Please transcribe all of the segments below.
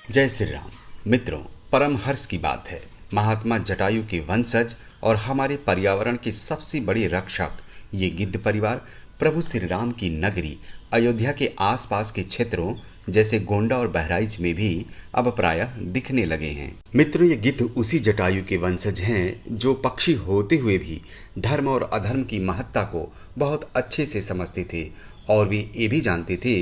जय श्री राम। मित्रों, परम हर्ष की बात है, महात्मा जटायु के वंशज और हमारे पर्यावरण के सबसे बड़े रक्षक ये गिद्ध परिवार प्रभु श्री राम की नगरी अयोध्या के आसपास के क्षेत्रों जैसे गोंडा और बहराइच में भी अब प्रायः दिखने लगे हैं। मित्रों, ये गिद्ध उसी जटायु के वंशज हैं जो पक्षी होते हुए भी धर्म और अधर्म की महत्ता को बहुत अच्छे से समझते थे और वे ये भी जानते थे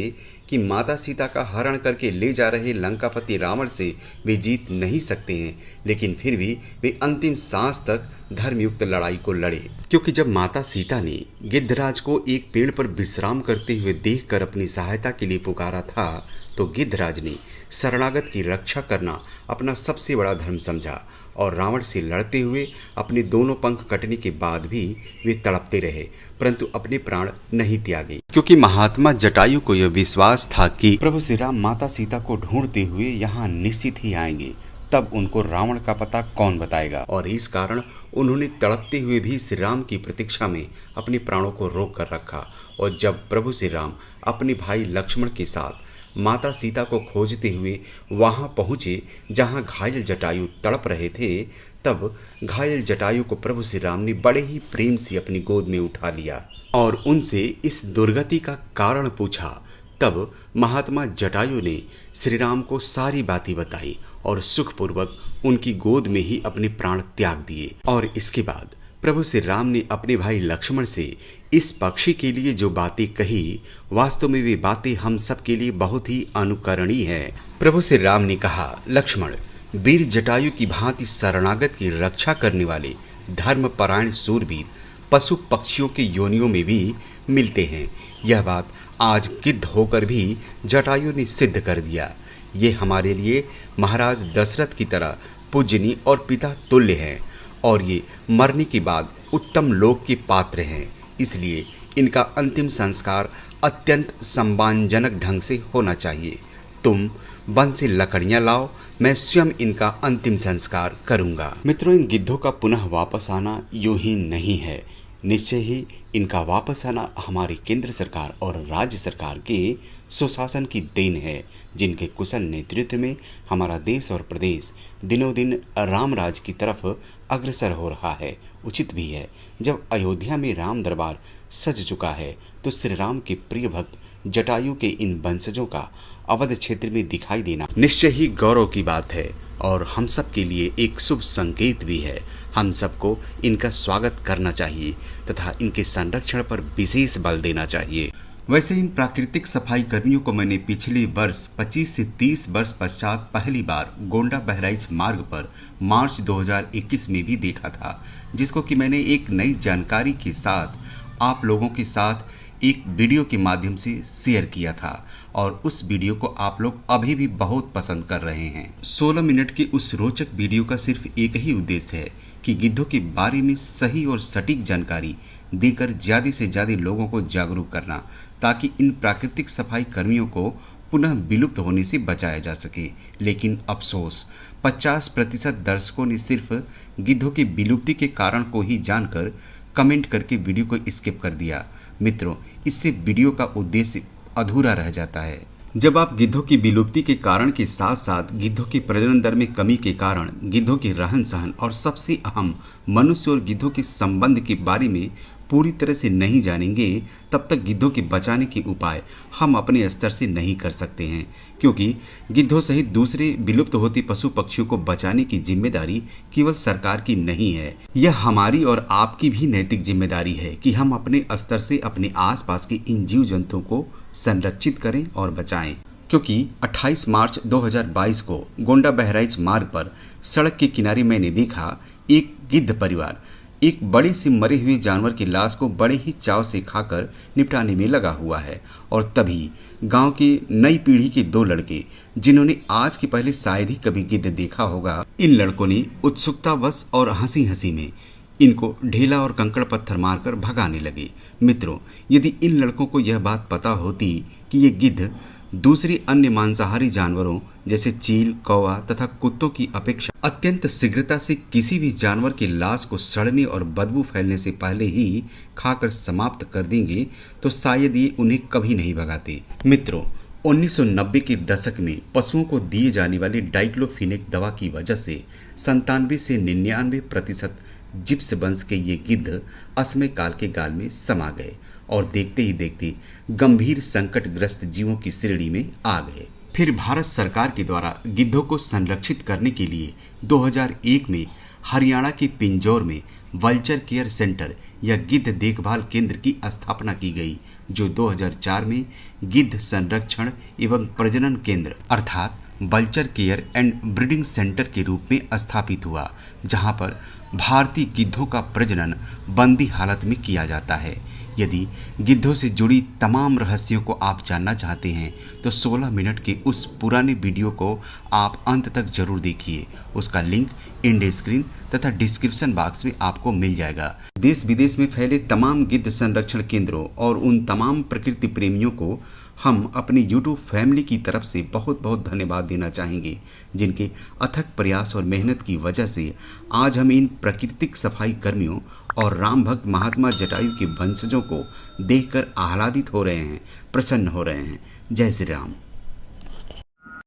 कि माता सीता का हरण करके ले जा रहे लंकापति रावण से वे जीत नहीं सकते हैं, लेकिन फिर भी वे अंतिम सांस तक धर्मयुक्त लड़ाई को लड़े। क्योंकि जब माता सीता ने गिद्धराज को एक पेड़ पर विश्राम करते हुए देखकर अपनी सहायता के लिए पुकारा था, तो गिद्धराज ने शरणागत की रक्षा करना अपना सबसे बड़ा धर्म समझा और रावण से लड़ते हुए अपने दोनों पंख कटने के बाद भी वे तड़पते रहे, परंतु अपने प्राण नहीं त्यागे। क्योंकि महात्मा जटायु को यह विश्वास था कि प्रभु श्री राम माता सीता को ढूंढते हुए यहाँ निश्चित ही आएंगे, तब उनको रावण का पता कौन बताएगा। और इस कारण उन्होंने तड़पते हुए भी श्री राम की प्रतीक्षा में अपने प्राणों को रोक कर रखा। और जब प्रभु श्री राम अपने भाई लक्ष्मण के साथ माता सीता को खोजते हुए वहां पहुंचे जहां घायल जटायु तड़प रहे थे, तब घायल जटायु को प्रभु श्री राम ने बड़े ही प्रेम से अपनी गोद में उठा लिया और उनसे इस दुर्गति का कारण पूछा। तब महात्मा जटायु ने श्री राम को सारी बातें बताई और सुखपूर्वक उनकी गोद में ही अपने प्राण त्याग दिए। और इसके बाद प्रभु श्री राम ने अपने भाई लक्ष्मण से इस पक्षी के लिए जो बातें कही, वास्तव में वे बातें हम सब के लिए बहुत ही अनुकरणीय है। प्रभु श्री राम ने कहा, लक्ष्मण, वीर जटायु की भांति शरणागत की रक्षा करने वाले धर्मपरायण सूरवीर पशु पक्षियों के योनियों में भी मिलते हैं। यह बात आज गिद्ध होकर भी जटायु ने सिद्ध कर दिया। ये हमारे लिए महाराज दशरथ की तरह पूजनीय और पिता तुल्य हैं और ये मरने के बाद उत्तम लोक के पात्र हैं। इसलिए इनका अंतिम संस्कार अत्यंत सम्मानजनक ढंग से होना चाहिए। तुम वन से लकड़ियां लाओ, मैं स्वयं इनका अंतिम संस्कार करूंगा। मित्रों, इन गिद्धों का पुनः वापस आना यूं ही नहीं है, निश्चय ही इनका वापस आना हमारी केंद्र सरकार और राज्य सरकार के सुशासन की देन है, जिनके कुशल नेतृत्व में हमारा देश और प्रदेश दिनों दिन राम राज की तरफ अग्रसर हो रहा है। उचित भी है, जब अयोध्या में राम दरबार सज चुका है तो श्री राम के प्रिय भक्त जटायु के इन वंशजों का अवध क्षेत्र में दिखाई देना निश्चय ही गौरव की बात है और हम सब के लिए एक शुभ संकेत भी है। हम सबको इनका स्वागत करना चाहिए तथा इनके संरक्षण पर विशेष बल देना चाहिए। वैसे इन प्राकृतिक सफाई कर्मियों को मैंने पिछले वर्ष 25 से 30 वर्ष पश्चात पहली बार गोंडा बहराइच मार्ग पर मार्च 2021 में भी देखा था, जिसको कि मैंने एक नई जानकारी के साथ आप लोगों के साथ एक वीडियो के माध्यम से शेयर किया था और उस वीडियो को आप लोग अभी भी बहुत पसंद कर रहे हैं। 16 मिनट के उस रोचक वीडियो का सिर्फ एक ही उद्देश्य है कि गिद्धों के बारे में सही और सटीक जानकारी देकर ज्यादा से ज्यादा लोगों को जागरूक करना, ताकि इन प्राकृतिक सफाई कर्मियों को पुनः विलुप्त होने से बचाया जा सके। लेकिन अफसोस 50% दर्शकों ने सिर्फ गिद्धों की विलुप्ति के कारण को ही जानकर कमेंट करके वीडियो को स्किप कर दिया। मित्रों, इससे वीडियो का उद्देश्य अधूरा रह जाता है। जब आप गिद्धों की विलुप्ति के कारण के साथ साथ गिद्धों के प्रजनन दर में कमी के कारण गिद्धों के रहन सहन और सबसे अहम मनुष्य और गिद्धों के संबंध के बारे में पूरी तरह से नहीं जानेंगे, तब तक गिद्धों के बचाने के उपाय हम अपने स्तर से नहीं कर सकते हैं। क्योंकि गिद्धों सहित दूसरे विलुप्त होते पशु पक्षियों को बचाने की जिम्मेदारी केवल सरकार की नहीं है, यह हमारी और आपकी भी नैतिक जिम्मेदारी है कि हम अपने स्तर से अपने आसपास के इन जीव जंतुओं को संरक्षित करें और बचाएं। क्योंकि 28 मार्च 2022 को गोंडा बहराइच मार्ग पर सड़क के किनारे मैंने देखा एक गिद्ध परिवार एक बड़े से मरे हुए जानवर की लाश को बड़े ही चाव से खाकर निपटाने में लगा हुआ है। और तभी गांव की नई पीढ़ी के दो लड़के, जिन्होंने आज के पहले शायद ही कभी गिद्ध देखा होगा, इन लड़कों ने उत्सुकतावश और हंसी हंसी में इनको ढेला और कंकड़ पत्थर मारकर भगाने लगे। मित्रों, यदि इन लड़कों को यह बात पता होती कि ये गिद्ध दूसरे अन्य मांसाहारी जानवरों जैसे चील, कौवा तथा कुत्तों की अपेक्षा अत्यंत शीघ्रता से किसी भी जानवर की लाश को सड़ने और बदबू फैलने से पहले ही खाकर समाप्त कर देंगे, तो शायद ये उन्हें कभी नहीं भगाते। मित्रों, 1990 के दशक में पशुओं को दिए जाने वाली डाइक्लोफिनेक दवा की वजह से 97 से 99% जिप्स वंश के ये गिद्ध असमय काल के गाल में समा गए और देखते ही देखते गंभीर संकटग्रस्त जीवों की श्रेणी में आ गए। फिर भारत सरकार के द्वारा गिद्धों को संरक्षित करने के लिए 2001 में हरियाणा के पिंजौर में वल्चर केयर सेंटर या गिद्ध देखभाल केंद्र की स्थापना की गई, जो 2004 में गिद्ध संरक्षण एवं प्रजनन केंद्र अर्थात vulture care and breeding centre के रूप में स्थापित हुआ, जहां पर भारतीय गिद्धों का प्रजनन बंदी हालत में किया जाता है। यदि गिद्धों से जुड़ी तमाम रहस्यों को आप जानना चाहते हैं तो 16 मिनट के उस पुराने वीडियो को आप अंत तक जरूर देखिए। उसका लिंक इंड स्क्रीन तथा डिस्क्रिप्शन बॉक्स में आपको मिल जाएगा। देश विदेश में फैले तमाम गिद्ध संरक्षण केंद्रों और उन तमाम प्रकृति प्रेमियों को हम अपने YouTube फैमिली की तरफ से बहुत बहुत धन्यवाद देना चाहेंगे, जिनके अथक प्रयास और मेहनत की वजह से आज हम इन प्राकृतिक सफाई कर्मियों और राम भक्त महात्मा जटायु के वंशजों को देखकर आह्लादित हो रहे हैं, प्रसन्न हो रहे हैं। जय श्री राम।